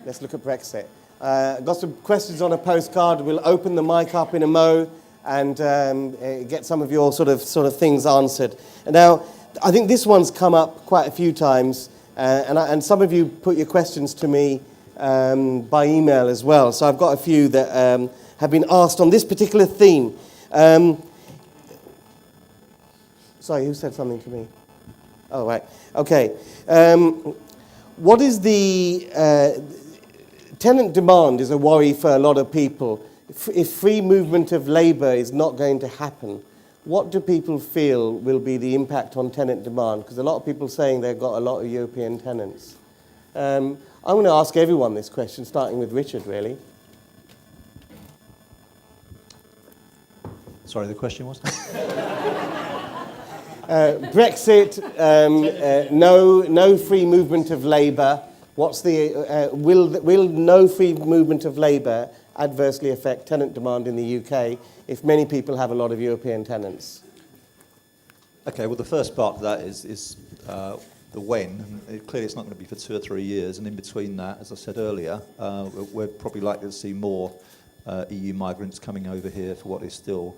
Let's look at Brexit. Got some questions on a postcard. We'll open the mic up in a mo and get some of your sort of things answered. And now, I think this one's come up quite a few times, and some of you put your questions to me by email as well. So I've got a few that have been asked on this particular theme. Sorry, who said something to me? Oh, right. Okay. What is the... tenant demand is a worry for a lot of people. If free movement of labour is not going to happen, what do people feel will be the impact on tenant demand? Because a lot of people are saying they've got a lot of European tenants. I'm going to ask everyone this question, starting with Richard, really. Sorry, the question was? Brexit, no free movement of labour. What's the will no free movement of labour adversely affect tenant demand in the UK if many people have a lot of European tenants? Okay, well, the first part of that is the when. Clearly, it's not going to be for 2 or 3 years, and in between that, as I said earlier, we're probably likely to see more EU migrants coming over here for what is still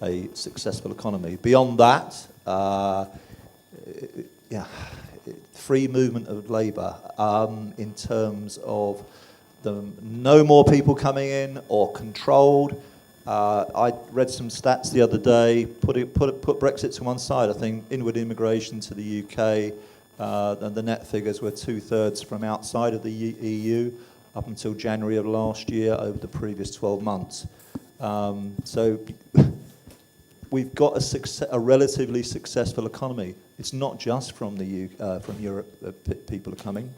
a successful economy. Beyond that, free movement of labour in terms of no more people coming in or controlled. I read some stats the other day, put Brexit to one side. I think inward immigration to the UK, the net figures were 2/3 from outside of the EU up until January of last year over the previous 12 months. So we've got a relatively successful economy. It's not just from from Europe that people are coming.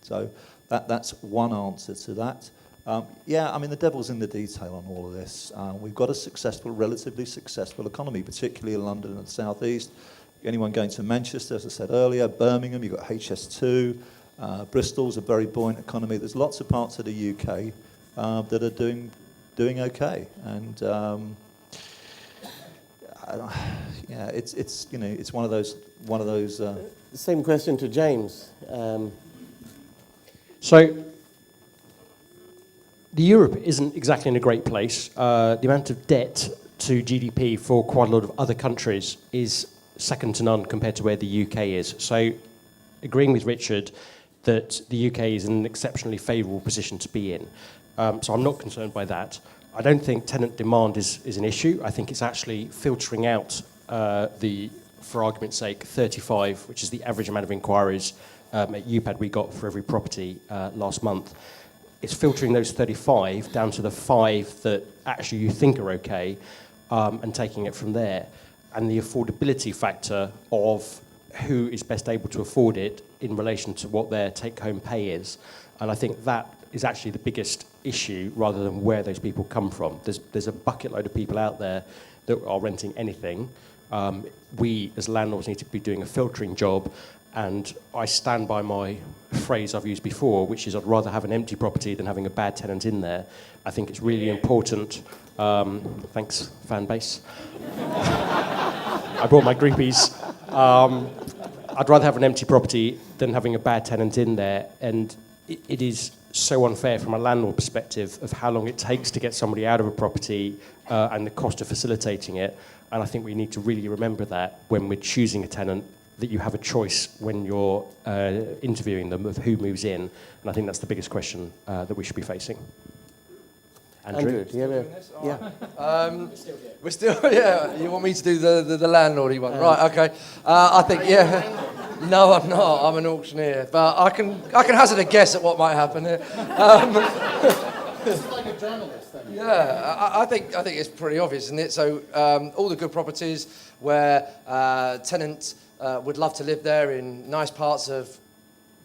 So that's one answer to that. I mean, the devil's in the detail on all of this. We've got a relatively successful economy, particularly in London and the South East. Anyone going to Manchester, as I said earlier, Birmingham, you've got HS2, Bristol's a very buoyant economy. There's lots of parts of the UK that are doing okay. And it's one of those. Same question to James. So, the Europe isn't exactly in a great place. The amount of debt to GDP for quite a lot of other countries is second to none compared to where the UK is. So, agreeing with Richard that the UK is in an exceptionally favourable position to be in. So I'm not concerned by that. I don't think tenant demand is an issue. I think it's actually filtering out for argument's sake, 35, which is the average amount of inquiries at Upad we got for every property last month. It's filtering those 35 down to the 5 that actually you think are okay and taking it from there. And the affordability factor of who is best able to afford it in relation to what their take-home pay is. And I think that is actually the biggest issue rather than where those people come from. There's a bucket load of people out there that are renting anything. We, as landlords, need to be doing a filtering job, and I stand by my phrase I've used before, which is I'd rather have an empty property than having a bad tenant in there. I think it's really important. Thanks, fan base. I brought my groupies. I'd rather have an empty property than having a bad tenant in there, and it is so unfair from a landlord perspective of how long it takes to get somebody out of a property and the cost of facilitating it. And I think we need to really remember that when we're choosing a tenant, that you have a choice when you're interviewing them of who moves in. And I think that's the biggest question that we should be facing. Andrew, do you have a... Yeah. We're still, yeah. You want me to do the landlordy one, right? Okay. I think, yeah. No, I'm not. I'm an auctioneer, but I can hazard a guess at what might happen here. It's like a journalist, then. Yeah, I think it's pretty obvious, isn't it? So all the good properties where tenants would love to live there in nice parts of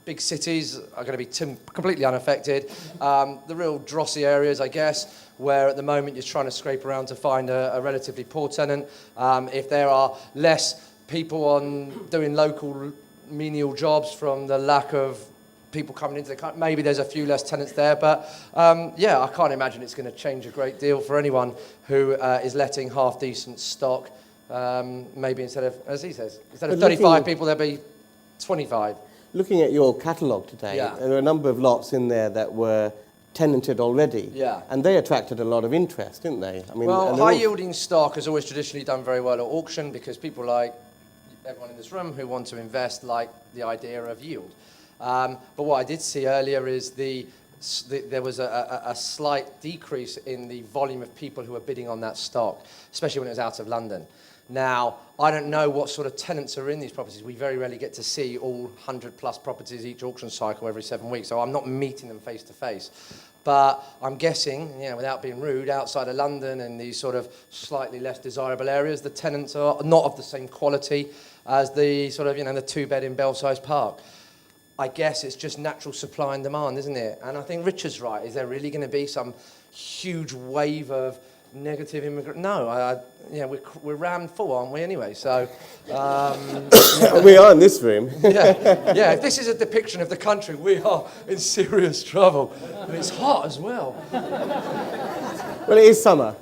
big cities are going to be completely unaffected. The real drossy areas, I guess, where at the moment you're trying to scrape around to find a relatively poor tenant. If there are less people on doing local menial jobs from the lack of people coming into the country, maybe there's a few less tenants there, but I can't imagine it's going to change a great deal for anyone who is letting half-decent stock. Maybe instead of, as he says, instead of 35 people, there'll be 25. looking at your catalogue today, Yeah. there were a number of lots in there that were tenanted already. Yeah. And they attracted a lot of interest, didn't they? I mean, Well, and they're all- high-yielding stock has always traditionally done very well at auction because people like everyone in this room who want to invest like the idea of yield. But what I did see earlier is there was a slight decrease in the volume of people who were bidding on that stock, especially when it was out of London. Now, I don't know what sort of tenants are in these properties. We very rarely get to see all 100-plus properties each auction cycle every 7 weeks, so I'm not meeting them face to face. But I'm guessing, without being rude, outside of London and these sort of slightly less desirable areas, the tenants are not of the same quality as the sort of, the two-bed in Belsize Park. I guess it's just natural supply and demand, isn't it? And I think Richard's right. Is there really going to be some huge wave of negative immigrant? No, we're rammed full, aren't we? Anyway, so we are in this room. yeah. If this is a depiction of the country, we are in serious trouble, and it's hot as well. Well, it is summer.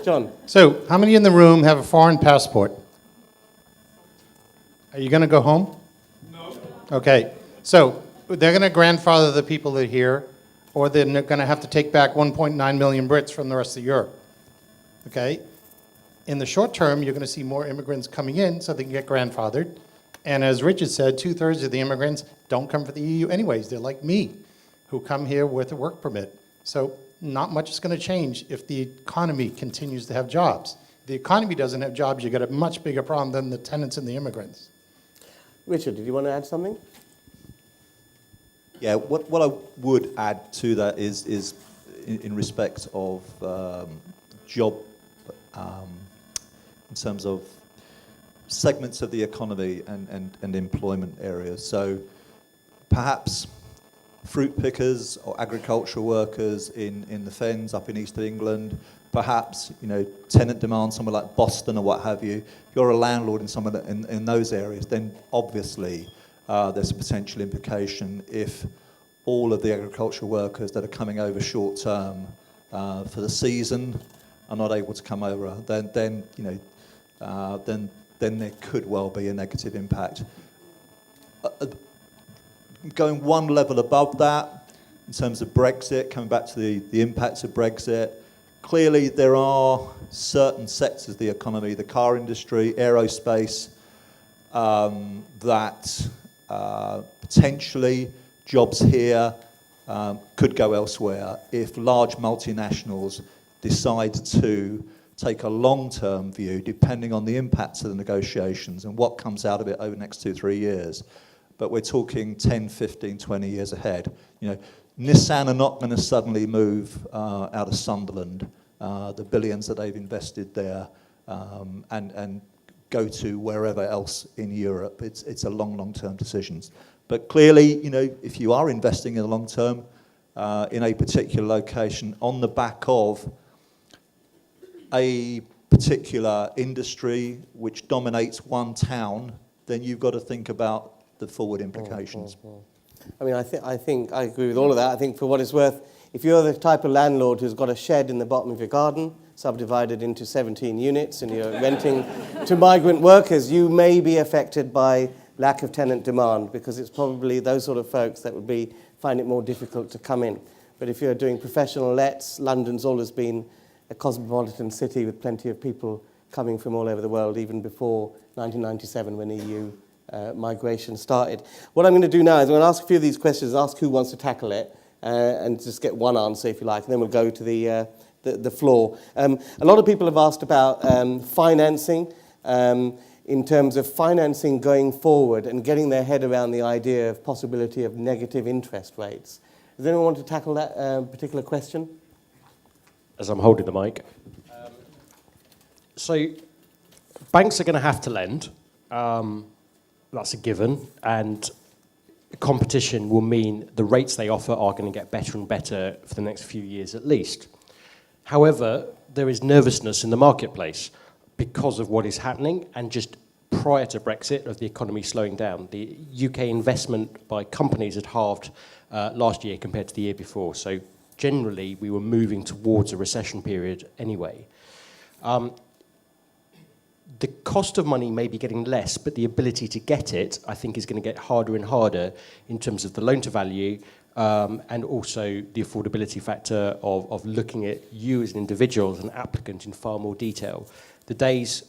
John. So, how many in the room have a foreign passport? Are you going to go home? No. Okay. So, they're going to grandfather the people that are here, or they're going to have to take back 1.9 million Brits from the rest of Europe. Okay? In the short term, you're going to see more immigrants coming in so they can get grandfathered. And as Richard said, 2/3 of the immigrants don't come from the EU anyways. They're like me, who come here with a work permit. So not much is going to change if the economy continues to have jobs. If the economy doesn't have jobs, you get a much bigger problem than the tenants and the immigrants. Richard, did you want to add something? Yeah, what I would add to that is in respect of job, in terms of segments of the economy and employment areas. So perhaps fruit pickers or agricultural workers in the Fens up in East England, perhaps tenant demand somewhere like Boston or what have you. If you're a landlord in some of in those areas, then obviously there's a potential implication if all of the agricultural workers that are coming over short term for the season are not able to come over, then there could well be a negative impact. Going one level above that, in terms of Brexit, coming back to the impacts of Brexit, clearly there are certain sectors of the economy, the car industry, aerospace, that potentially jobs here could go elsewhere if large multinationals decide to take a long-term view, depending on the impacts of the negotiations and what comes out of it over the next 2-3 years. But we're talking 10, 15, 20 years ahead. Nissan are not going to suddenly move out of Sunderland, the billions that they've invested there, and go to wherever else in Europe. It's a long-term decisions. But clearly, if you are investing in the long term in a particular location on the back of a particular industry which dominates one town, then you've got to think about the forward implications. I mean, I think I agree with all of that. I think for what it's worth, if you're the type of landlord who's got a shed in the bottom of your garden, subdivided into 17 units, and you're renting to migrant workers, you may be affected by lack of tenant demand, because it's probably those sort of folks that would find it more difficult to come in. But if you're doing professional lets, London's always been a cosmopolitan city with plenty of people coming from all over the world, even before 1997 when EU migration started. What I'm going to do now is I'm going to ask a few of these questions, ask who wants to tackle it, and just get one answer if you like, and then we'll go to the floor. A lot of people have asked about financing, in terms of financing going forward and getting their head around the idea of possibility of negative interest rates. Does anyone want to tackle that particular question? As I'm holding the mic. So banks are going to have to lend. That's a given. And competition will mean the rates they offer are going to get better and better for the next few years at least. However, there is nervousness in the marketplace because of what is happening, and just prior to Brexit, of the economy slowing down. The UK investment by companies had halved last year compared to the year before. So generally, we were moving towards a recession period anyway. the cost of money may be getting less, but the ability to get it, I think, is going to get harder and harder in terms of the loan to value, and also the affordability factor of looking at you as an individual, as an applicant, in far more detail. The days,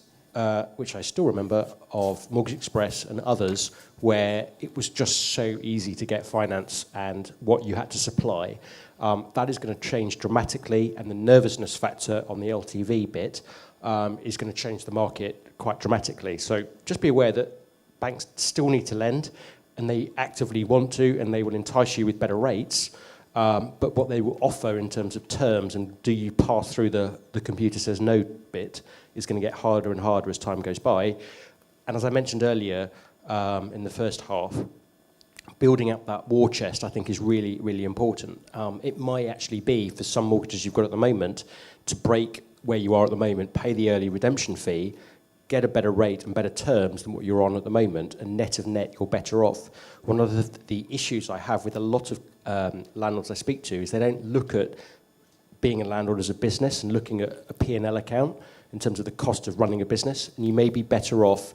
which I still remember, of Mortgage Express and others, where it was just so easy to get finance and what you had to supply, that is going to change dramatically, and the nervousness factor on the LTV bit is going to change the market quite dramatically. So just be aware that banks still need to lend, and they actively want to, and they will entice you with better rates. But what they will offer in terms of terms and do you pass through the computer says no bit is going to get harder and harder as time goes by. And as I mentioned earlier, in the first half, building up that war chest, I think, is really, really important. It might actually be, for some mortgages you've got at the moment, to break where you are at the moment, pay the early redemption fee, get a better rate and better terms than what you're on at the moment, and net of net, you're better off. One of the issues I have with a lot of landlords I speak to is they don't look at being a landlord as a business and looking at a P&L account in terms of the cost of running a business. And you may be better off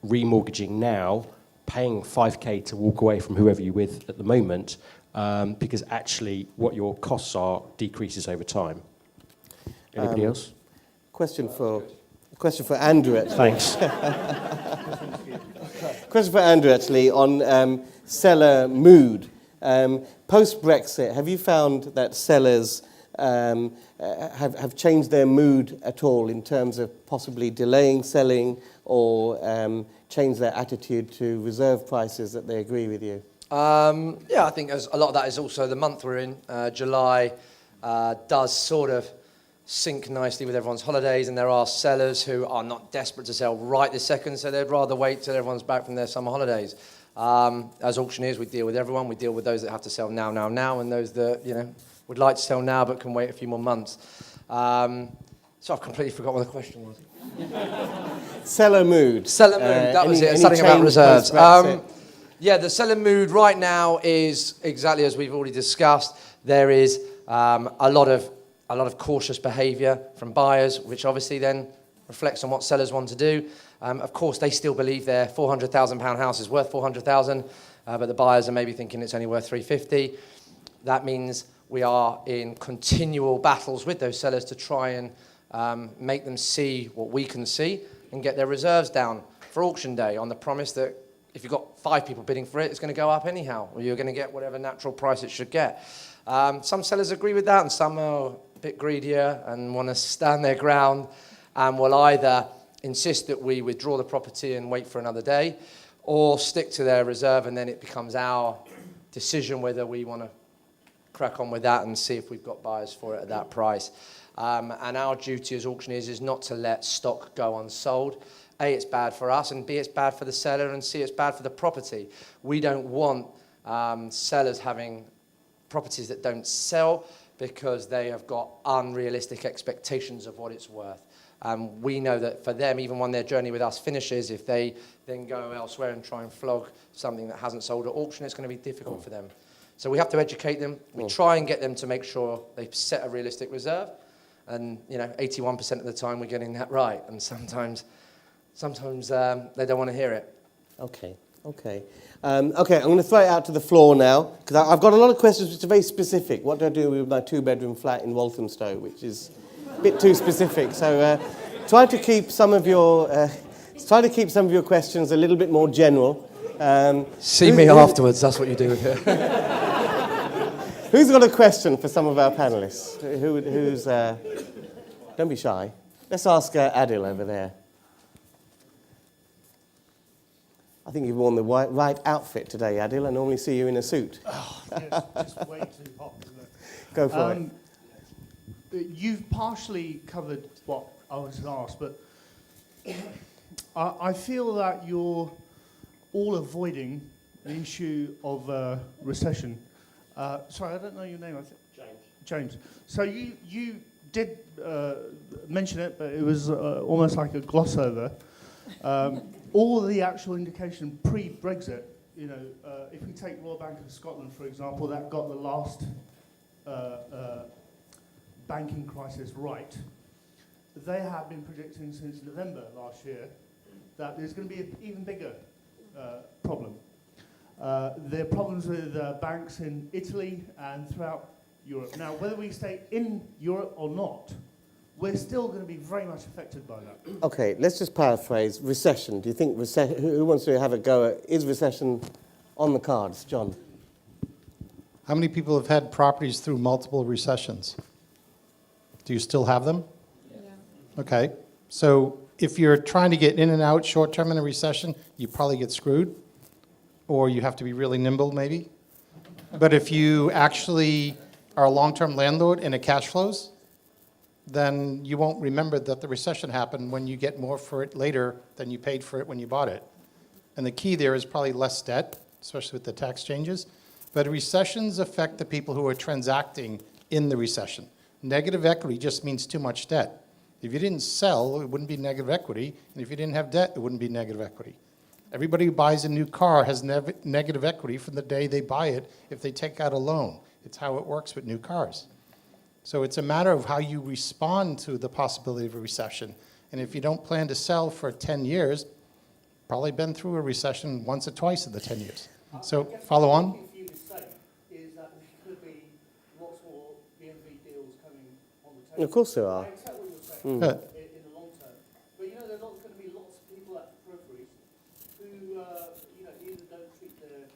remortgaging now, paying 5k to walk away from whoever you're with at the moment, because actually what your costs are decreases over time. Anybody else? Question for Andrew, actually. Thanks. Question for Andrew, actually, on seller mood. Post-Brexit, have you found that sellers have changed their mood at all in terms of possibly delaying selling or changed their attitude to reserve prices that they agree with you? Yeah, I think a lot of that is also the month we're in. July does sort of sync nicely with everyone's holidays, and there are sellers who are not desperate to sell right this second, so they'd rather wait till everyone's back from their summer holidays. As auctioneers, we deal with everyone. We deal with those that have to sell now, and those that would like to sell now but can wait a few more months. So I've completely forgot what the question was. Seller mood. Seller mood, that was it. Something about reserves. Yeah, the seller mood right now is exactly as we've already discussed. There is a lot of cautious behaviour from buyers, which obviously then reflects on what sellers want to do. Of course, they still believe their £400,000 house is worth 400,000, but the buyers are maybe thinking it's only worth 350. That means we are in continual battles with those sellers to try and make them see what we can see and get their reserves down for auction day on the promise that if you've got 5 people bidding for it, it's going to go up anyhow, or you're going to get whatever natural price it should get. Some sellers agree with that, and some are a bit greedier and want to stand their ground and will either insist that we withdraw the property and wait for another day, or stick to their reserve, and then it becomes our decision whether we want to crack on with that and see if we've got buyers for it at that price. And our duty as auctioneers is not to let stock go unsold. A, it's bad for us, and B, it's bad for the seller, and C, it's bad for the property. We don't want sellers having properties that don't sell because they have got unrealistic expectations of what it's worth. We know that for them, even when their journey with us finishes, if they then go elsewhere and try and flog something that hasn't sold at auction, it's going to be difficult for them. So we have to educate them. We try and get them to make sure they set a realistic reserve. And 81% of the time we're getting that right. And sometimes they don't want to hear it. Okay. I'm going to throw it out to the floor now, because I've got a lot of questions which are very specific. What do I do with my 2-bedroom flat in Walthamstow, which is a bit too specific. So try to keep some of your questions a little bit more general. See me afterwards. That's what you do with it. Who's got a question for some of our panelists? Who's? Don't be shy. Let's ask Adil over there. I think you've worn the right outfit today, Adil. I normally see you in a suit. Oh, just way too hot, isn't it? Go for it. You've partially covered what I was asked, but I feel that you're all avoiding the issue of recession. Sorry, I don't know your name. I think James. So you did mention it, but it was almost like a gloss over. All the actual indication pre-Brexit, if we take Royal Bank of Scotland, for example, that got the last banking crisis right. they have been predicting since November last year that there's going to be an even bigger problem. There are problems with banks in Italy and throughout Europe. Now, whether we stay in Europe or not, we're still going to be very much affected by that. Okay, let's just paraphrase. Recession. Do you think who wants to have a go at, is recession on the cards? John? How many people have had properties through multiple recessions? Do you still have them? Yeah. Okay. So if you're trying to get in and out short term in a recession, you probably get screwed, or you have to be really nimble maybe. But if you actually are a long-term landlord and it cash flows, then you won't remember that the recession happened when you get more for it later than you paid for it when you bought it. And the key there is probably less debt, especially with the tax changes. But recessions affect the people who are transacting in the recession. Negative equity just means too much debt. If you didn't sell, it wouldn't be negative equity. And if you didn't have debt, it wouldn't be negative equity. Everybody who buys a new car has negative equity from the day they buy it if they take out a loan. It's how it works with new cars. So it's a matter of how you respond to the possibility of a recession. And if you don't plan to sell for 10 years, probably been through a recession once or twice in the 10 years. So follow on. For you to say is that there could be lots more BNB deals coming on the table. Of course there are. I accept what you're saying in the long term. But you know, there's going to be lots of people at the peripheries who either don't treat their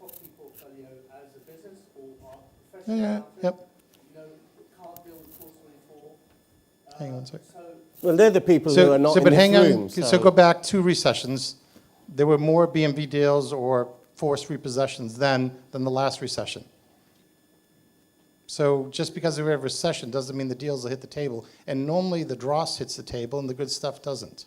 property portfolio as a business or are professional. Yep. Can't deal with 424. Hang on a sec. Well, they're the people who are not in but this hang room. on. So go back 2 recessions. There were more BMV deals or forced repossessions then than the last recession. So just because we have a recession doesn't mean the deals will hit the table. And normally the dross hits the table and the good stuff doesn't,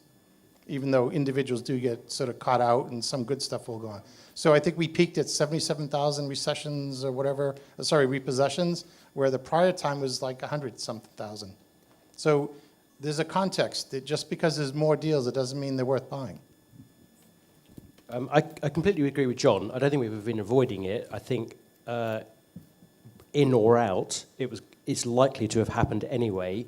even though individuals do get sort of caught out and some good stuff will go on. So I think we peaked at 77,000 recessions or whatever, repossessions, where the prior time was like 100-something thousand. So there's a context that just because there's more deals, it doesn't mean they're worth buying. I completely agree with John. I don't think we've been avoiding it. I think in or out, it's likely to have happened anyway.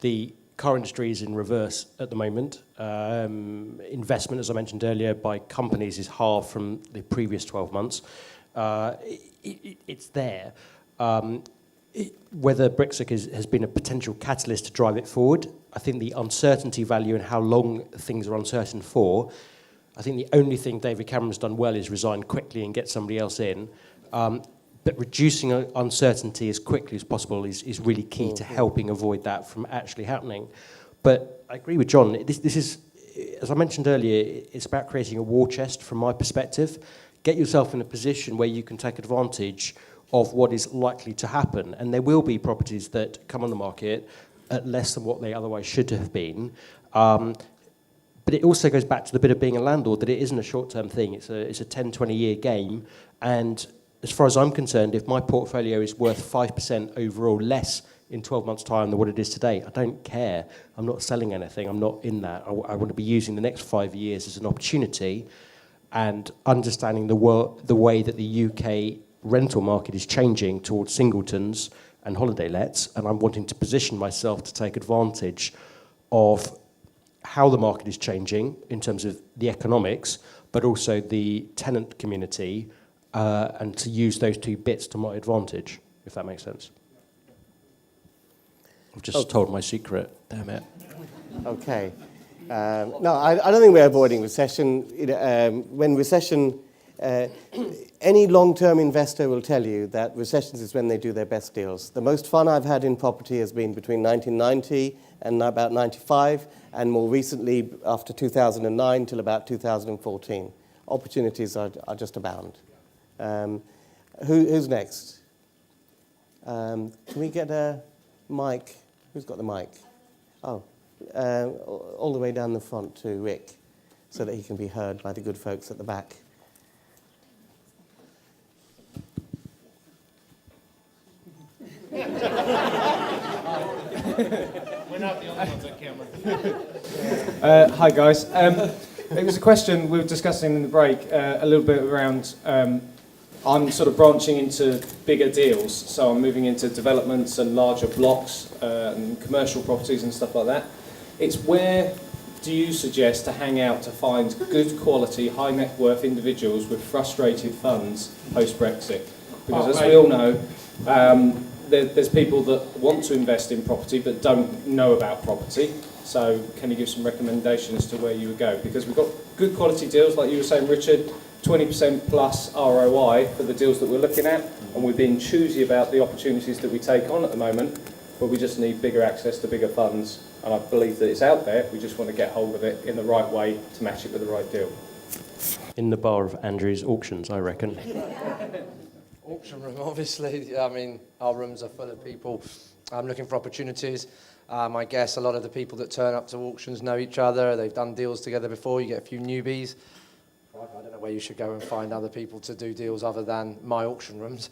The car industry is in reverse at the moment. Investment, as I mentioned earlier, by companies is halved from the previous 12 months. It's there. Whether Brexit has been a potential catalyst to drive it forward, I think the uncertainty value and how long things are uncertain for, I think the only thing David Cameron's done well is resign quickly and get somebody else in. But reducing uncertainty as quickly as possible is really key to helping avoid that from actually happening. But I agree with John. This is, as I mentioned earlier, it's about creating a war chest from my perspective. Get yourself in a position where you can take advantage of what is likely to happen. And there will be properties that come on the market at less than what they otherwise should have been. But it also goes back to the bit of being a landlord, that it isn't a short-term thing. It's a 10, 20-year game. And as far as I'm concerned, if my portfolio is worth 5% overall less in 12 months' time than what it is today, I don't care. I'm not selling anything. I'm not in that. I want to be using the next 5 years as an opportunity and understanding the way that the UK rental market is changing towards singletons and holiday lets, and I'm wanting to position myself to take advantage of how the market is changing in terms of the economics, but also the tenant community, and to use those 2 bits to my advantage, if that makes sense. I've just told my secret, damn it. Okay. No, I don't think we're avoiding recession. When recession, any long-term investor will tell you that recessions is when they do their best deals. The most fun I've had in property has been between 1990 and about 95, and more recently after 2009 till about 2014. Opportunities are just abound. Who's next? Can we get a mic? Who's got the mic? Oh, all the way down the front to Rick, so that he can be heard by the good folks at the back. We're not the only ones on camera. Hi guys. It was a question we were discussing in the break a little bit around I'm sort of branching into bigger deals, so I'm moving into developments and larger blocks and commercial properties and stuff like that. It's where do you suggest to hang out to find good quality, high net worth individuals with frustrated funds post-Brexit? Because as we all know, there's people that want to invest in property but don't know about property. So can you give some recommendations as to where you would go? Because we've got good quality deals, like you were saying, Richard, 20% plus ROI for the deals that we're looking at, and we're being choosy about the opportunities that we take on at the moment, but we just need bigger access to bigger funds, and I believe that it's out there. We just want to get hold of it in the right way to match it with the right deal. In the bar of Andrew's auctions, I reckon. Auction room, obviously. I mean, our rooms are full of people looking for opportunities. I guess a lot of the people that turn up to auctions know each other. They've done deals together before. You get a few newbies. I don't know where you should go and find other people to do deals other than my auction rooms.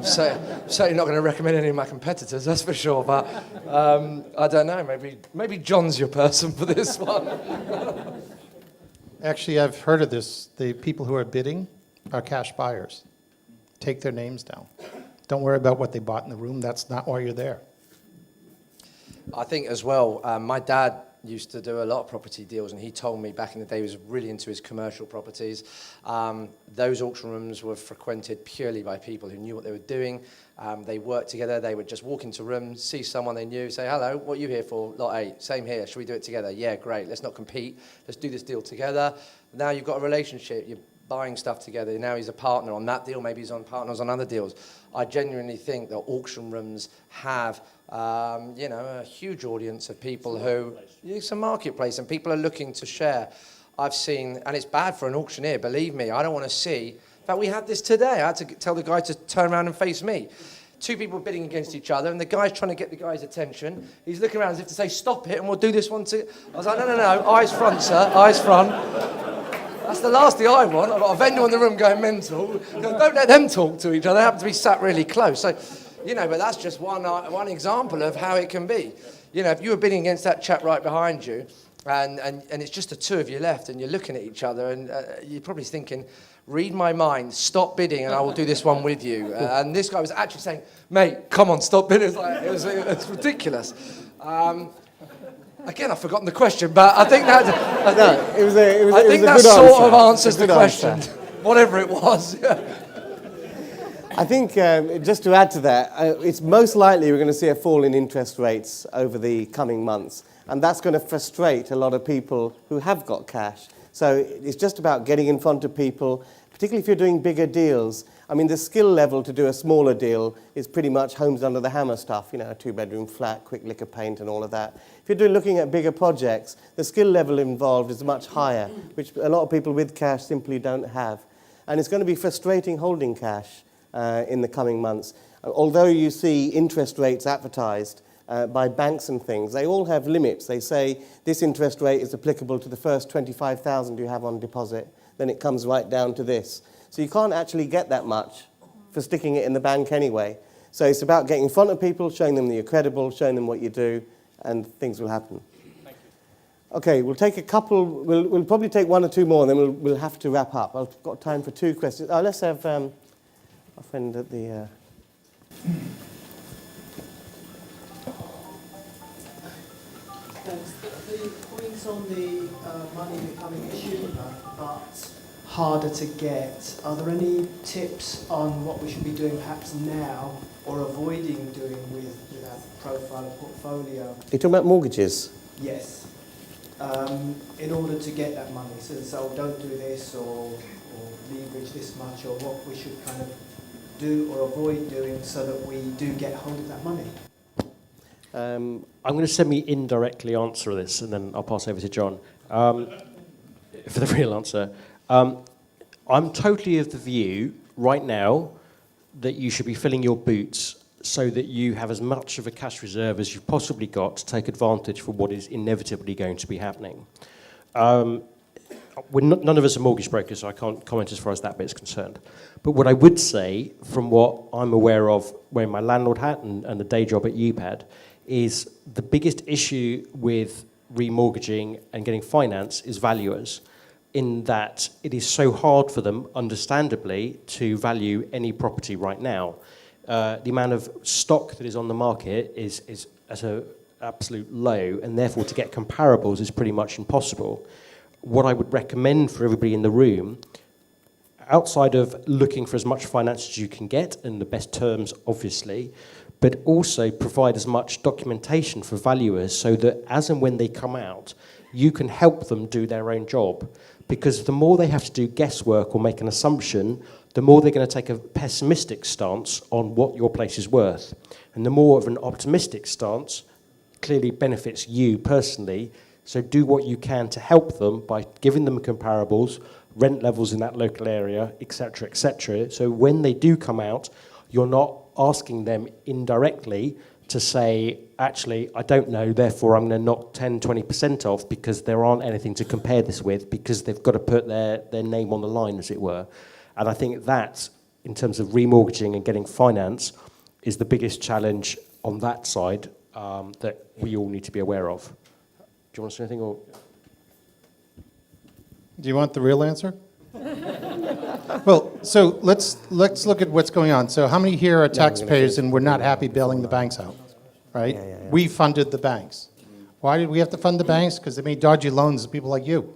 So certainly not going to recommend any of my competitors, that's for sure. But I don't know. Maybe John's your person for this one. Actually, I've heard of this. The people who are bidding are cash buyers. Take their names down. Don't worry about what they bought in the room. That's not why you're there. I think as well, my dad used to do a lot of property deals, and he told me back in the day he was really into his commercial properties. Those auction rooms were frequented purely by people who knew what they were doing. They worked together. They would just walk into rooms, see someone they knew, say, hello, what are you here for? Lot 8, same here. Should we do it together? Yeah, great. Let's not compete. Let's do this deal together. Now you've got a relationship. You're buying stuff together. Now he's a partner on that deal. Maybe he's on partners on other deals. I genuinely think that auction rooms have a huge audience of people who, it's a marketplace and people are looking to share. I've seen, and it's bad for an auctioneer, believe me, I don't want to see. In fact, we had this today. I had to tell the guy to turn around and face me. 2 people bidding against each other, and the guy's trying to get the guy's attention. He's looking around as if to say, stop it, and we'll do this one too. I was like, no, eyes front, sir, eyes front. That's the last thing I want. I've got a vendor in the room going mental. Don't let them talk to each other. They happen to be sat really close. So, but that's just one example of how it can be. If you were bidding against that chap right behind you, and it's just the 2 of you left, and you're looking at each other, and you're probably thinking, read my mind, stop bidding, and I will do this one with you. And this guy was actually saying, mate, come on, stop bidding. It's ridiculous. Again, I've forgotten the question, but I think that sort of answers the question, whatever it was. I think, just to add to that, it's most likely we're going to see a fall in interest rates over the coming months, and that's going to frustrate a lot of people who have got cash. So it's just about getting in front of people, particularly if you're doing bigger deals. I mean, the skill level to do a smaller deal is pretty much homes under the hammer stuff, a 2-bedroom flat, quick lick of paint and all of that. If you're looking at bigger projects, the skill level involved is much higher, which a lot of people with cash simply don't have. And it's going to be frustrating holding cash in the coming months. Although you see interest rates advertised by banks and things, they all have limits. They say this interest rate is applicable to the first 25,000 you have on deposit, then it comes right down to this. So you can't actually get that much for sticking it in the bank anyway. So it's about getting in front of people, showing them that you're credible, showing them what you do, and things will happen. Thank you. Okay, we'll take a couple, we'll probably take 1 or 2 more, and then we'll have to wrap up. I've got time for 2 questions. Let's have our friend at the... Thanks. The points on the money becoming cheaper, but harder to get. Are there any tips on what we should be doing perhaps now or avoiding doing with our profile or portfolio? Are you talking about mortgages? Yes. In order to get that money. So don't do this or leverage this much, or what we should kind of do or avoid doing so that we do get hold of that money. I'm going to semi-indirectly answer this, and then I'll pass over to John for the real answer. I'm totally of the view right now that you should be filling your boots so that you have as much of a cash reserve as you've possibly got to take advantage for what is inevitably going to be happening. None of us are mortgage brokers, so I can't comment as far as that bit is concerned. But what I would say, from what I'm aware of wearing my landlord hat and the day job at Upad, is the biggest issue with remortgaging and getting finance is valuers. in that it is so hard for them, understandably, to value any property right now. The amount of stock that is on the market is at an absolute low, and therefore to get comparables is pretty much impossible. What I would recommend for everybody in the room, outside of looking for as much finance as you can get, and the best terms, obviously, but also provide as much documentation for valuers so that as and when they come out, you can help them do their own job. Because the more they have to do guesswork or make an assumption, the more they're going to take a pessimistic stance on what your place is worth. And the more of an optimistic stance clearly benefits you personally. So do what you can to help them by giving them comparables, rent levels in that local area, etc., etc. So when they do come out, you're not asking them indirectly to say, actually, I don't know, therefore I'm going to knock 10, 20% off because there aren't anything to compare this with, because they've got to put their name on the line, as it were. And I think that, in terms of remortgaging and getting finance, is the biggest challenge on that side that we all need to be aware of. Do you want to say anything? Or? Do you want the real answer? Well, so let's look at what's going on. So how many here are taxpayers and we're not happy bailing the banks out, right? Yeah. We funded the banks. Why did we have to fund the banks? Because they made dodgy loans to people like you.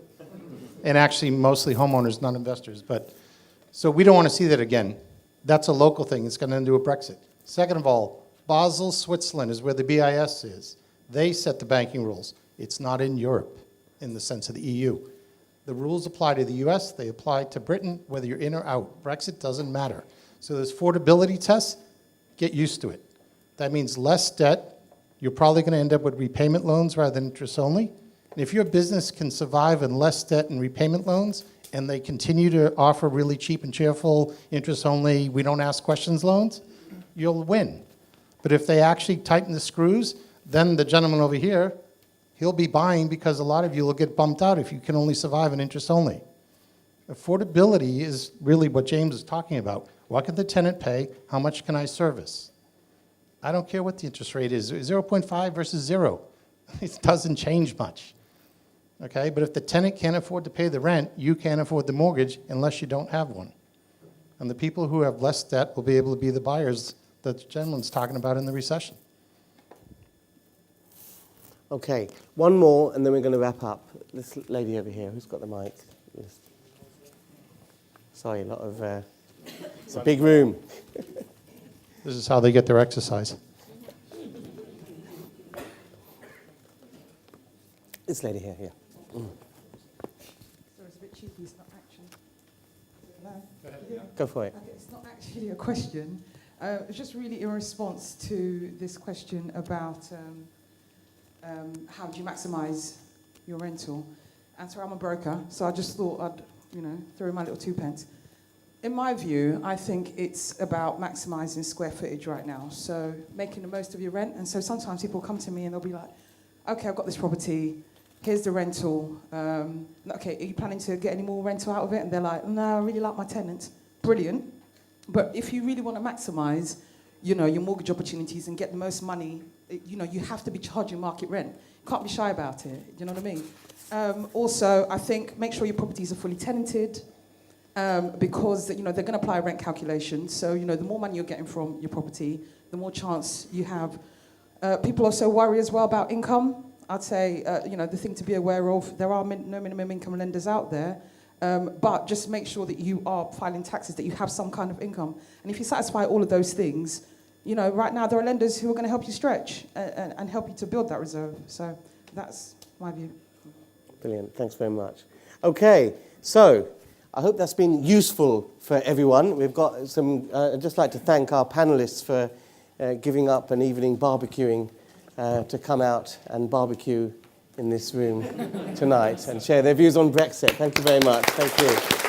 And actually mostly homeowners, not investors. But so we don't want to see that again. That's a local thing. It's going to undo a Brexit. Second of all, Basel, Switzerland is where the BIS is. They set the banking rules. It's not in Europe in the sense of the EU. The rules apply to the US, they apply to Britain, whether you're in or out. Brexit doesn't matter. So there's affordability tests, get used to it. That means less debt. You're probably going to end up with repayment loans rather than interest only. And if your business can survive in less debt and repayment loans, and they continue to offer really cheap and cheerful interest only, we don't ask questions loans, you'll win. But if they actually tighten the screws, then the gentleman over here, he'll be buying because a lot of you will get bumped out if you can only survive in interest only. Affordability is really what James is talking about. What can the tenant pay? How much can I service? I don't care what the interest rate is, 0.5 versus 0. It doesn't change much. Okay, but if the tenant can't afford to pay the rent, you can't afford the mortgage unless you don't have one. And the people who have less debt will be able to be the buyers that the gentleman's talking about in the recession. Okay, one more, and then we're going to wrap up. This lady over here, who's got the mic? Yes. Sorry, a lot of... it's a big room. This is how they get their exercise. This lady here, yeah. So it's a bit cheeky, it's not actually... No? Go for it. Okay, it's not actually a question. It's just really in response to this question about how do you maximise your rental. And so I'm a broker, so I just thought I'd, throw in my little 2 pence. In my view, I think it's about maximising square footage right now. So making the most of your rent. And so sometimes people come to me and they'll be like, okay, I've got this property, here's the rental. Okay, are you planning to get any more rental out of it? And they're like, no, I really like my tenants. Brilliant. But if you really want to maximise, your mortgage opportunities and get the most money, you have to be charging market rent. You can't be shy about it, you know what I mean? Also, I think make sure your properties are fully tenanted because, they're going to apply a rent calculation. So, the more money you're getting from your property, the more chance you have. People also worry as well about income. I'd say, the thing to be aware of, there are no minimum income lenders out there, but just make sure that you are filing taxes, that you have some kind of income. And if you satisfy all of those things, right now there are lenders who are going to help you stretch and help you to build that reserve. So that's my view. Brilliant, thanks very much. Okay, so I hope that's been useful for everyone. We've got some, I'd just like to thank our panelists for giving up an evening barbecuing to come out and barbecue in this room tonight and share their views on Brexit. Thank you very much. Thank you.